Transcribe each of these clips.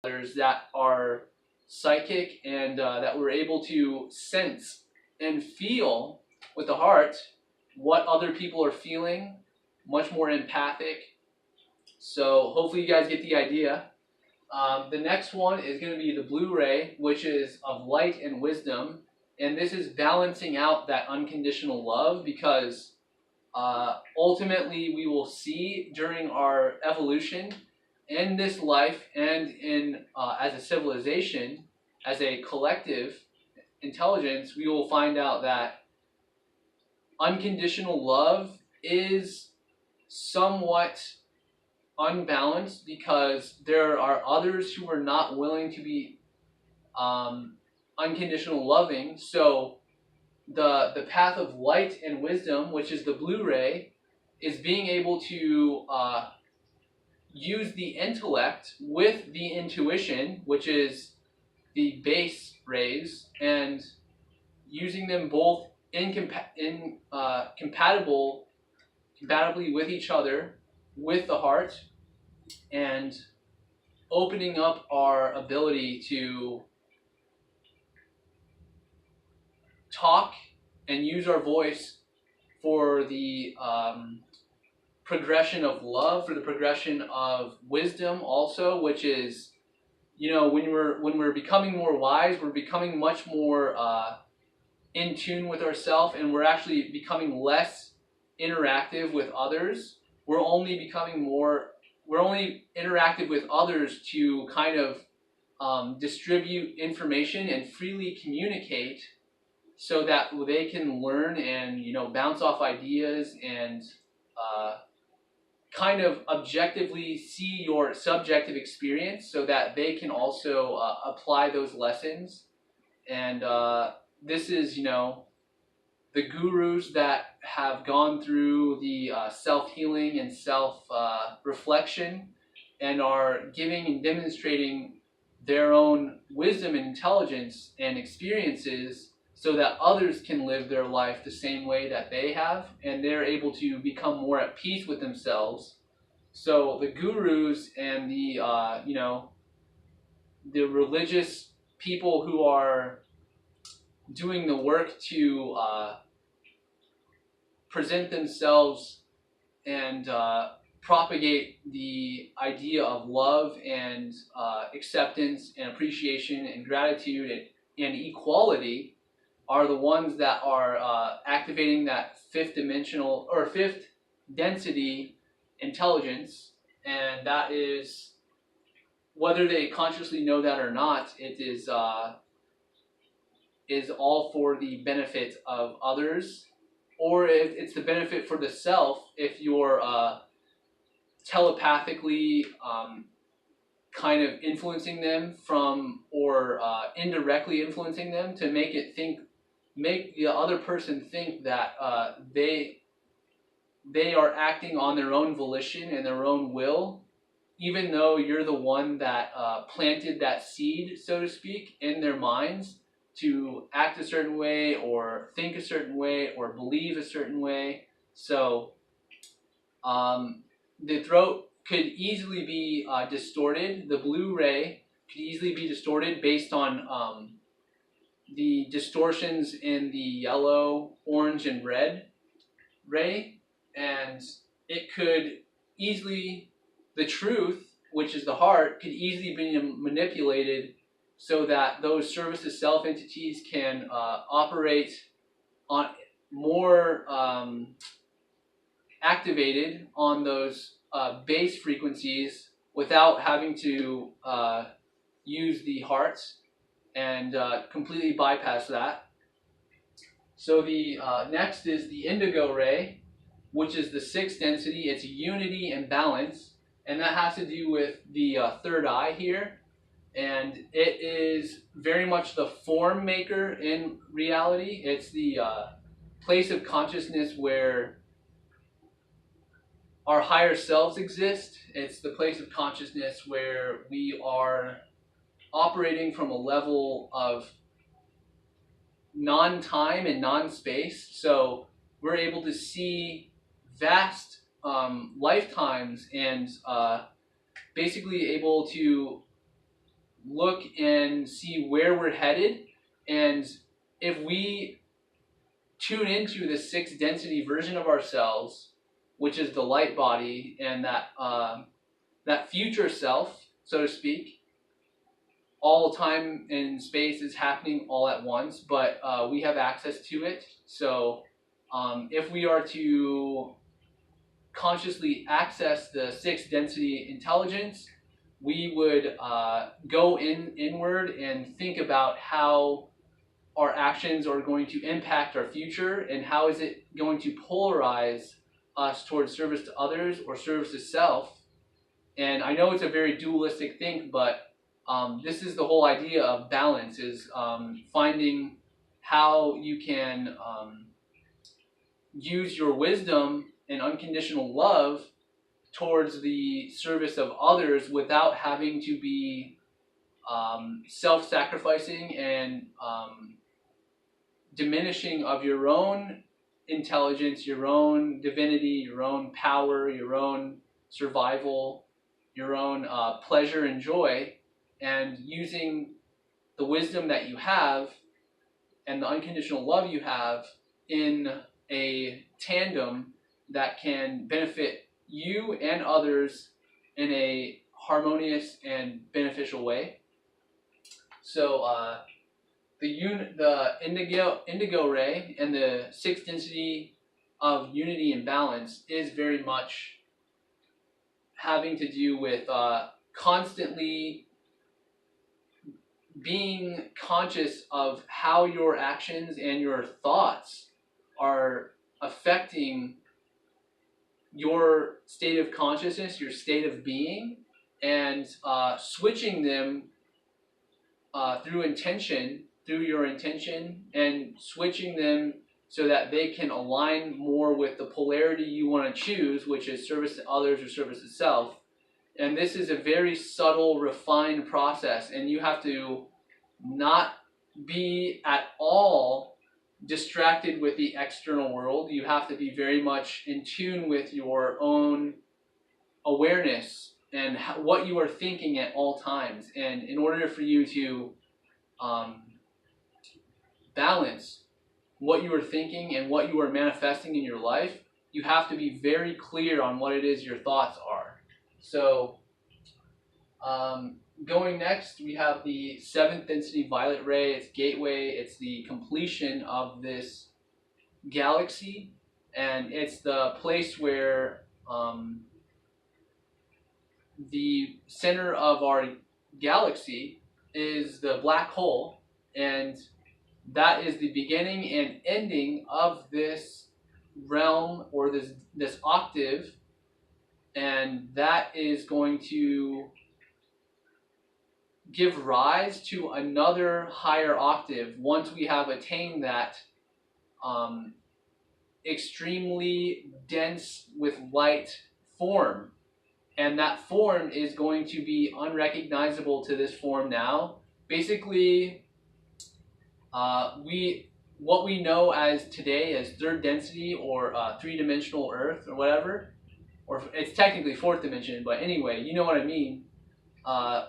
others that are psychic and that we're able to sense and feel with the heart what other people are feeling, much more empathic. So hopefully you guys get the idea. The next one is going to be the blue ray, which is of light and wisdom. And this is balancing out that unconditional love, because ultimately we will see during our evolution in this life and in as a civilization, as a collective intelligence, we will find out that unconditional love is somewhat unbalanced, because there are others who are not willing to be unconditional loving. So the path of light and wisdom, which is the blue ray, is being able to use the intellect with the intuition, which is the base rays, and using them both compatibly with each other, with the heart, and opening up our ability to talk and use our voice for the progression of love, for the progression of wisdom also, which is, when we're becoming more wise, we're becoming much more in tune with ourselves, and we're actually becoming less interactive with others. We're only interactive with others to kind of distribute information and freely communicate, so that they can learn and bounce off ideas and kind of objectively see your subjective experience, so that they can also apply those lessons. And this is the gurus that have gone through the self-healing and self-reflection and are giving and demonstrating their own wisdom and intelligence and experiences, so that others can live their life the same way that they have, and they're able to become more at peace with themselves. So the gurus and the the religious people who are doing the work to present themselves and propagate the idea of love and acceptance and appreciation and gratitude and equality, are the ones that are activating that fifth dimensional or fifth density intelligence. And that is, whether they consciously know that or not, it is all for the benefit of others, or it's the benefit for the self if you're telepathically kind of influencing them or indirectly influencing them to make the other person think that they are acting on their own volition and their own will, even though you're the one that planted that seed, so to speak, in their minds to act a certain way or think a certain way or believe a certain way. So the throat could easily be distorted. The blue ray could easily be distorted based on the distortions in the yellow, orange, and red ray. And it could easily, the truth, which is the heart, could easily be manipulated so that those service to self entities can operate on more activated on those base frequencies without having to use the hearts, and completely bypass that. So the next is the indigo ray, which is the sixth density. It's unity and balance, and that has to do with the third eye here. And it is very much the form maker in reality. It's the place of consciousness where our higher selves exist. It's the place of consciousness where we are operating from a level of non-time and non-space. So we're able to see vast lifetimes and basically able to look and see where we're headed, and if we tune into the sixth density version of ourselves, which is the light body, and that future self, so to speak, all time and space is happening all at once, but we have access to it. So if we are to consciously access the sixth density intelligence, we would go inward and think about how our actions are going to impact our future, and how is it going to polarize us towards service to others or service to self. And I know it's a very dualistic thing, but this is the whole idea of balance, is finding how you can use your wisdom and unconditional love towards the service of others without having to be self-sacrificing and diminishing of your own intelligence, your own divinity, your own power, your own survival, your own pleasure and joy, and using the wisdom that you have and the unconditional love you have in a tandem that can benefit you and others in a harmonious and beneficial way. So the indigo ray and the sixth density of unity and balance is very much having to do with constantly being conscious of how your actions and your thoughts are affecting your state of consciousness, your state of being, and switching them through your intention, and switching them so that they can align more with the polarity you want to choose, which is service to others or service to self. And this is a very subtle, refined process, and you have to not be at all distracted with the external world. You have to be very much in tune with your own awareness and what you are thinking at all times. And in order for you to balance what you are thinking and what you are manifesting in your life, you have to be very clear on what it is your thoughts are. So going next, we have the seventh density violet ray. It's gateway. It's the completion of this galaxy, and it's the place where the center of our galaxy is the black hole, and that is the beginning and ending of this realm, or this octave, and that is going to give rise to another higher octave once we have attained that extremely dense with light form. And that form is going to be unrecognizable to this form now. Basically, what we know as today as third density, or three-dimensional Earth, or whatever, or it's technically fourth dimension, but anyway, you know what I mean.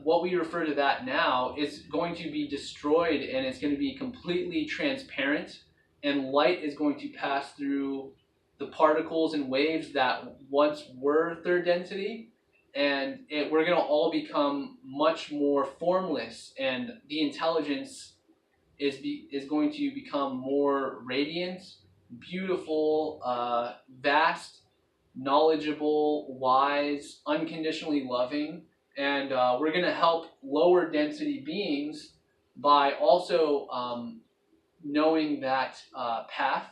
What we refer to that now is going to be destroyed, and it's going to be completely transparent, and light is going to pass through the particles and waves that once were third density, and we're going to all become much more formless, and the intelligence is going to become more radiant, beautiful, vast, knowledgeable, wise, unconditionally loving. And we're going to help lower density beings by also knowing that path,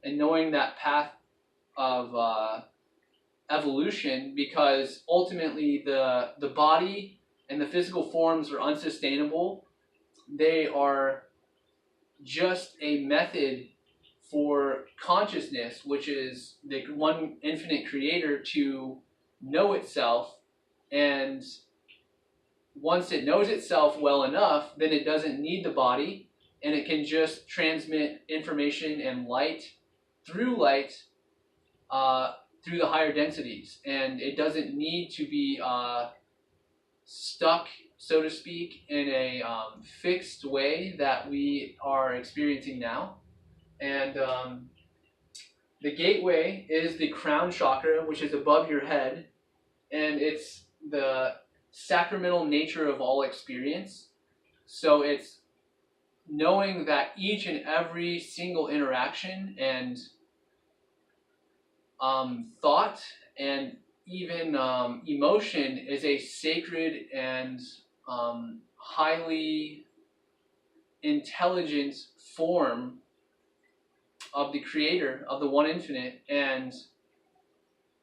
and knowing that path of evolution, because ultimately the body and the physical forms are unsustainable. They are just a method for consciousness, which is the one infinite creator, to know itself. And once it knows itself well enough, then it doesn't need the body, and it can just transmit information and light through through the higher densities. And it doesn't need to be stuck so to speak, in a fixed way that we are experiencing now. And the gateway is the crown chakra, which is above your head, and it's the sacramental nature of all experience. So it's knowing that each and every single interaction and thought and even emotion is a sacred and highly intelligent form of the creator, of the one infinite, and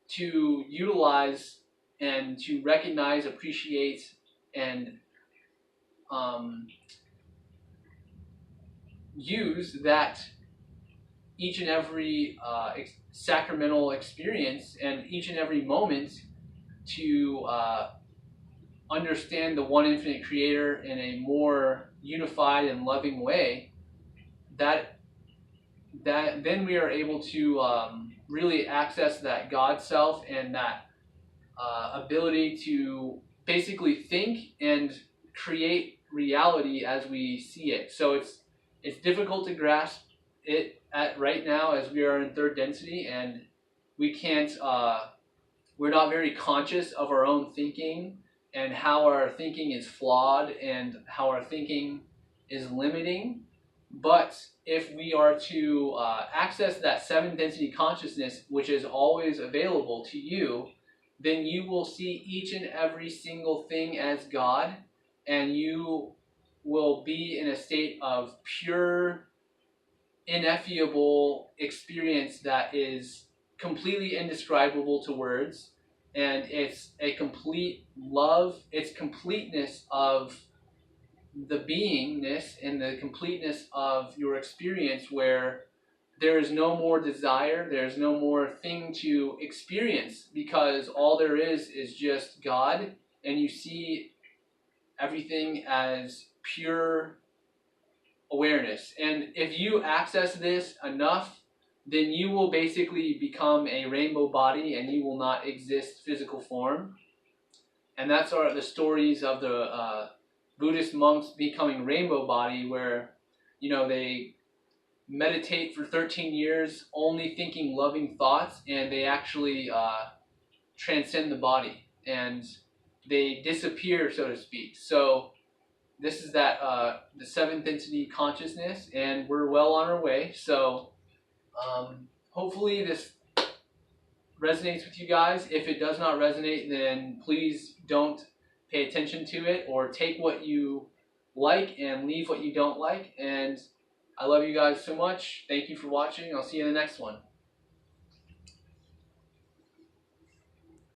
to utilize and to recognize, appreciate, and use that each and every sacramental experience and each and every moment to understand the one infinite creator in a more unified and loving way, that then we are able to really access that God self and that ability to basically think and create reality as we see it. So it's difficult to grasp it at right now as we are in third density, and we can't we're not very conscious of our own thinking and how our thinking is flawed and how our thinking is limiting. But if we are to access that seventh density consciousness, which is always available to you, then you will see each and every single thing as God, and you will be in a state of pure, ineffable experience that is completely indescribable to words. And it's a complete love, it's completeness of the beingness and the completeness of your experience, where there is no more desire, there's no more thing to experience, because all there is just God, and you see everything as pure awareness. And if you access this enough, then you will basically become a rainbow body and you will not exist physical form. And that's the stories of the Buddhist monks becoming rainbow body, where they meditate for 13 years only thinking loving thoughts, and they actually transcend the body and they disappear, so to speak. So this is that the seventh density consciousness, and we're well on our way. So hopefully this resonates with you guys. If it does not resonate, then please don't pay attention to it, or take what you like and leave what you don't like. And I love you guys so much. Thank you for watching. I'll see you in the next one.